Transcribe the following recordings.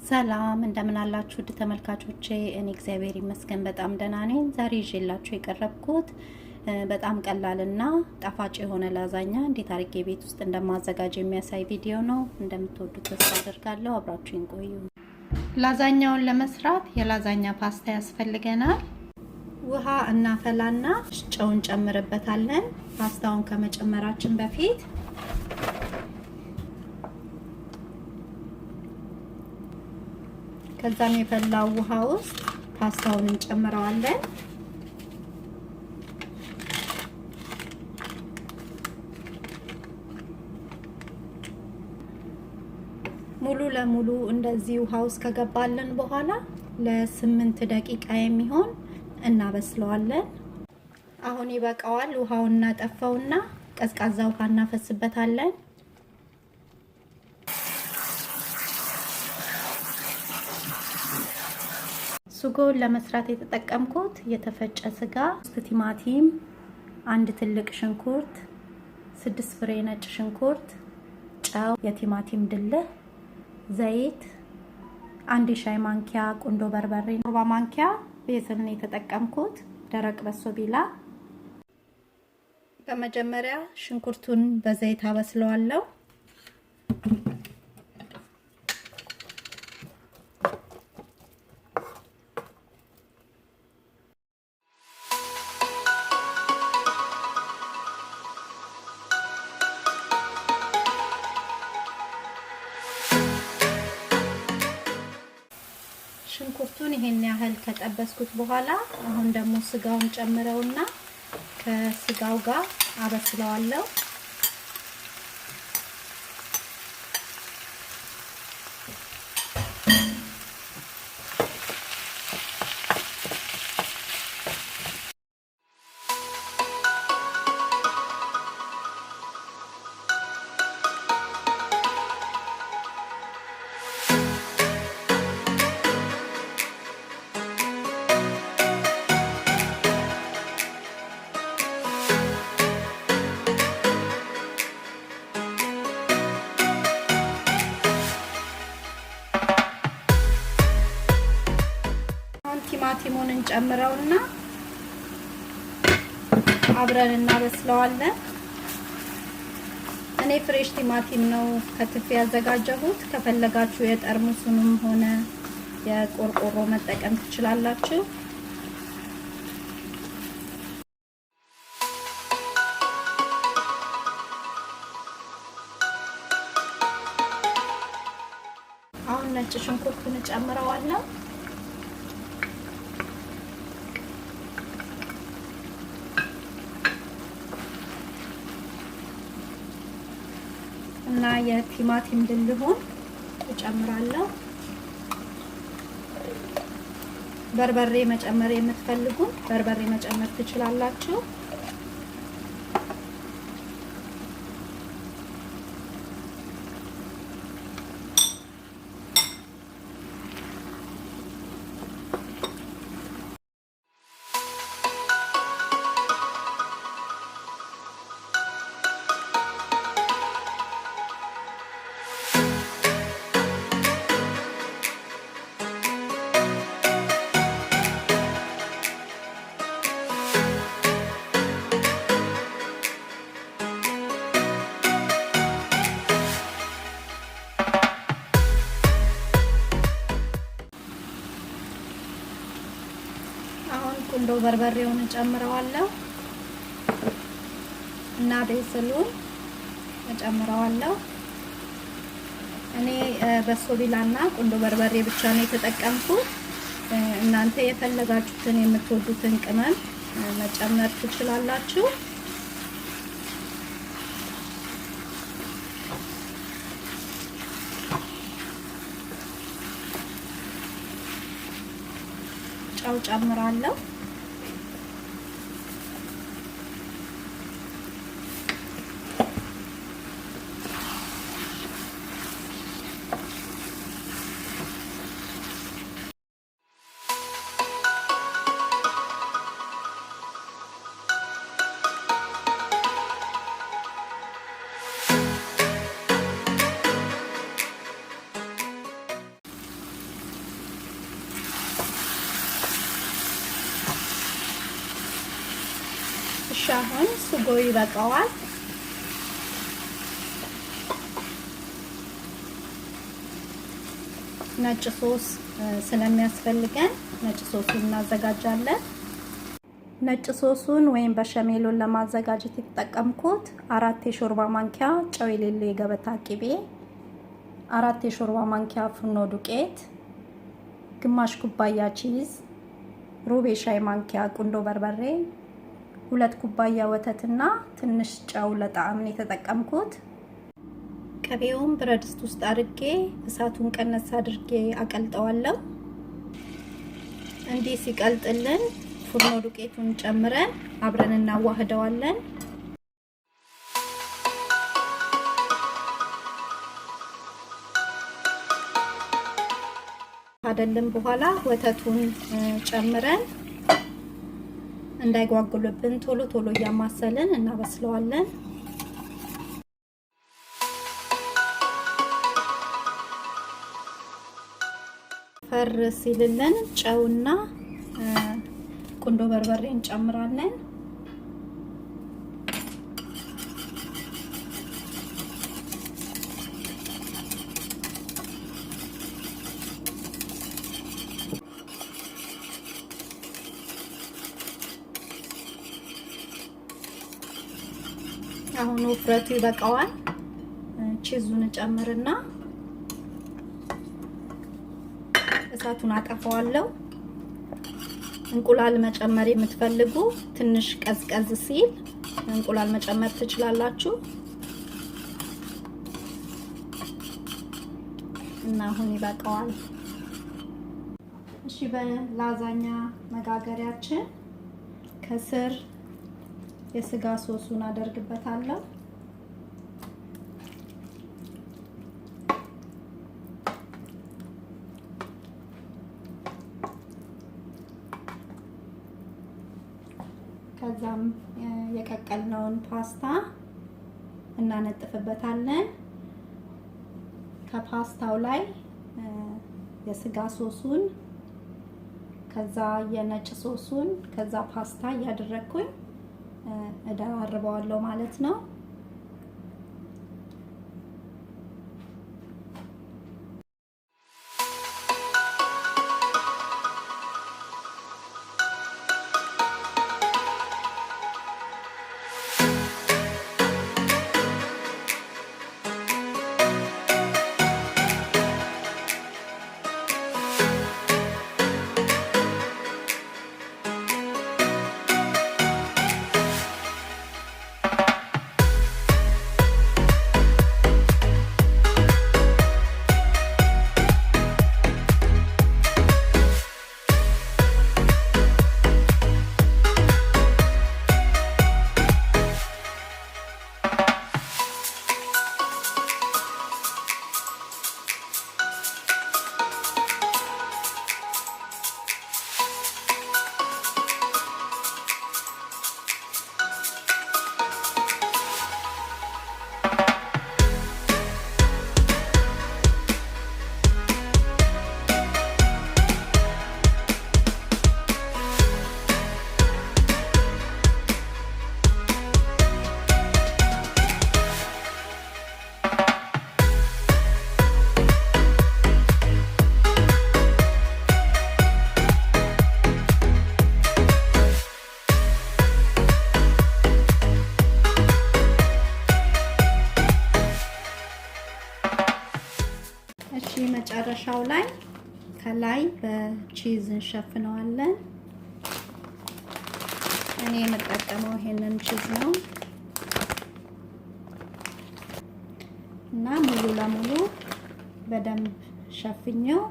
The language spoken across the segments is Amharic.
ሰላም እንደምን አላችሁ ውድ ተመልካቾቼ? እኔ እግዚአብሔር ይመስገን በጣም ደህና ነኝ። ዛሬ ይዤላችሁ የቀረብኩት በጣም ቀላልና ጣፋጭ የሆነ ላዛኛ እንዴት አድርጌ ቤት ውስጥ እንደማዘጋጅ የሚያሳይ ቪዲዮ ነው። እንደምትወዱት ተስፋ አደርጋለሁ። አብራችሁን ቆዩ። ላዛኛውን ለመስራት የላዛኛ ፓስታ ያስፈልገናል። ውሃ እናፈላና ጨው እንጨምርበታለን። ፓስታውን ከመጨመራችን በፊት ከዛም የፈላው ውሃ ውስጥ ፓስታውን እንጨምረዋለን። ሙሉ ለሙሉ እንደዚህ ውሃ ውስጥ ከገባልን በኋላ ለ8 ደቂቃ የሚሆን እናበስለዋለን። አሁን ይበቃዋል። ውሃውን እናጠፋውና ቀዝቃዛ ውሃ እናፈስበታለን። ስጎን ለመስራት የተጠቀምኩት የተፈጨ ስጋ፣ ቲማቲም፣ አንድ ትልቅ ሽንኩርት፣ 6 ፍሬ ነጭ ሽንኩርት፣ ጨው፣ የቲማቲም ድልህ፣ ዘይት፣ አንድ ሻይ ማንኪያ ቁንዶ በርበሬ፣ 40 ማንኪያ ቤዝል ነው የተጠቀምኩት፣ ደረቅ በሶ ቢላ። በመጀመሪያ ሽንኩርቱን በዘይት አበስለዋለሁ። ሽንኩርቱን ይሄን ያህል ከጠበስኩት በኋላ አሁን ደግሞ ስጋውን ጨምረውና ከስጋው ጋር አበስለዋለሁ። ቲማቲሙን እንጨምረውና አብረን እናበስለዋለን። እኔ ፍሬሽ ቲማቲም ነው ከትፌ ያዘጋጀሁት። ከፈለጋችሁ የጠርሙሱንም ሆነ የቆርቆሮ መጠቀም ትችላላችሁ። አሁን ነጭ ሽንኩርቱን እጨምረዋለሁ። እና የቲማቲም ድልሁን እጨምራለሁ። በርበሬ መጨመር የምትፈልጉ በርበሬ መጨመር ትችላላችሁ። ቁንዶ በርበሬውን እጨምረዋለሁ እና ቤዝሉን እጨምረዋለሁ። እኔ በሶ ቢላና ቁንዶ በርበሬ ብቻ ነው የተጠቀምኩት። እናንተ የፈለጋችሁትን የምትወዱትን ቅመም መጨመር ትችላላችሁ። ጨው ጨምራለሁ። እሺ አሁን ስጎ ይበቃዋል። ነጭ ሶስ ስለሚያስፈልገን ነጭ ሶሱን እናዘጋጃለን። ነጭ ሶሱን ወይም በሸሜሎን ለማዘጋጀት የተጠቀምኩት 4 የሾርባ ማንኪያ ጨው የሌለው የገበታ ቅቤ፣ 4 የሾርባ ማንኪያ ፍርኖ ዱቄት፣ ግማሽ ኩባያ ቺዝ፣ ሩብ የሻይ ማንኪያ ቁንዶ በርበሬ፣ 2 ኩባያ ወተትና ትንሽ ጨው ለጣዕም የተጠቀምኩት። ቅቤውን ብረት ድስት ውስጥ አድርጌ እሳቱን ቀነስ አድርጌ አቀልጠዋለሁ። እንዲህ ሲቀልጥልን ፍርኖ ዱቄቱን ጨምረን አብረን እናዋህደዋለን። ካደልን በኋላ ወተቱን ጨምረን እንዳይጓጉልብን ቶሎ ቶሎ እያማሰልን እናበስለዋለን። ፈር ሲልልን ጨውና ቁንዶ በርበሬ እንጨምራለን። አሁን ውፍረቱ ይበቃዋል። ቺዙን ጨምርና እሳቱን አጠፋዋለሁ። እንቁላል መጨመር የምትፈልጉ ትንሽ ቀዝቀዝ ሲል እንቁላል መጨመር ትችላላችሁ። እና አሁን ይበቃዋል። እሺ በላዛኛ መጋገሪያችን ከስር የስጋ ሶሱን አደርግበታለሁ። ከዛም የቀቀልነውን ፓስታ እናነጥፍበታለን። ከፓስታው ላይ የስጋ ሶሱን ከዛ የነጭ ሶሱን ከዛ ፓስታ እያደረኩኝ እደራርበዋለሁ ማለት ነው። መጨረሻው ላይ ከላይ በቺዝ እንሸፍነዋለን። እኔ የምጠቀመው ይሄንን ቺዝ ነው እና ሙሉ ለሙሉ በደንብ ሸፍኘው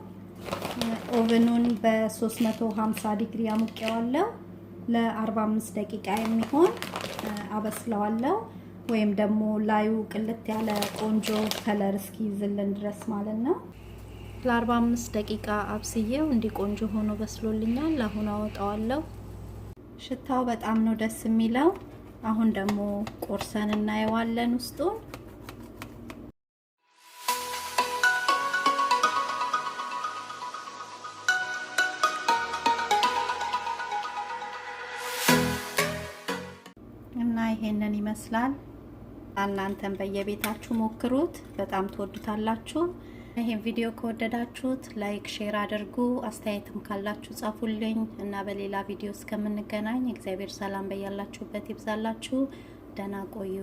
ኦቨኑን በ350 ዲግሪ አሙቄዋለሁ። ለ45 ደቂቃ የሚሆን አበስለዋለሁ፣ ወይም ደግሞ ላዩ ቅልት ያለ ቆንጆ ከለር እስኪይዝልን ድረስ ማለት ነው። ለ45 ደቂቃ አብስዬው እንዲህ ቆንጆ ሆኖ በስሎልኛል። አሁን አወጣዋለሁ። ሽታው በጣም ነው ደስ የሚለው። አሁን ደግሞ ቆርሰን እናየዋለን ውስጡን። ይሄንን ይመስላል። እናንተም በየቤታችሁ ሞክሩት፣ በጣም ትወዱታላችሁ። ይሄን ቪዲዮ ከወደዳችሁት ላይክ፣ ሼር አድርጉ። አስተያየትም ካላችሁ ጻፉልኝ እና በሌላ ቪዲዮ እስከምንገናኝ እግዚአብሔር ሰላም በያላችሁበት ይብዛላችሁ። ደህና ቆዩ።